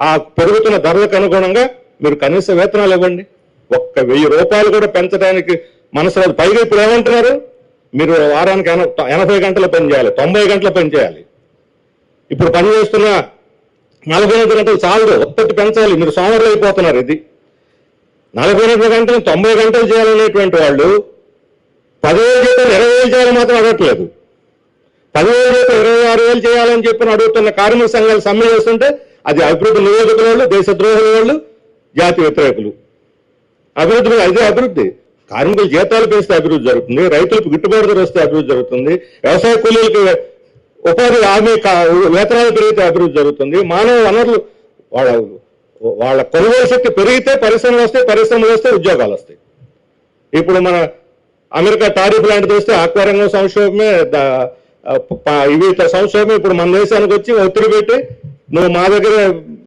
ఆ పెరుగుతున్న ధరలకు అనుగుణంగా మీరు కనీస వేతనాలు ఇవ్వండి. 1,000 రూపాయలు కూడా పెంచడానికి మనసు రాదు. పైగా ఇప్పుడు ఏమంటున్నారు, మీరు వారానికి 80 గంటల పని చేయాలి, 90 గంటల పని చేయాలి. ఇప్పుడు పని చేస్తున్న 45 గంటలు చాలు, ఒక్కటి పెంచాలి. మీరు సోమరులు అయిపోతున్నారు. ఇది 45 గంటలు 90 గంటలు చేయాలనేటువంటి వాళ్ళు 10,000 జీతం 20,000 చేయాలని మాత్రం అడగట్లేదు. 10,000 జీతం 26,000 చేయాలని చెప్పి అడుగుతున్న కార్మిక సంఘాలు సమ్మె చేస్తుంటే అది అభివృద్ధి నియోజకుల వాళ్ళు, దేశద్రోహుల వాళ్ళు, జాతి వ్యతిరేకులు. అభివృద్ధి అదే అభివృద్ధి. కార్మికుల జీతాలు పెంచితే అభివృద్ధి జరుగుతుంది, రైతులకు గిట్టుబాటు ధర వస్తే అభివృద్ధి జరుగుతుంది, వ్యవసాయ కూలీలకు ఉపాధి హామీ వేతనాలు పెరిగితే అభివృద్ధి జరుగుతుంది, మానవ వనరులు వాళ్ళ కొనుగోలు శక్తి పెరిగితే పరిశ్రమలు వస్తే ఉద్యోగాలు వస్తాయి. ఇప్పుడు మన అమెరికా టారిఫ్ లాంటిది వస్తే ఆక్వారంగం సంక్షోభమే, ఇవి సంక్షోభమే ఇప్పుడు మన దేశానికి వచ్చి ఒత్తిడి పెట్టి నువ్వు మా దగ్గర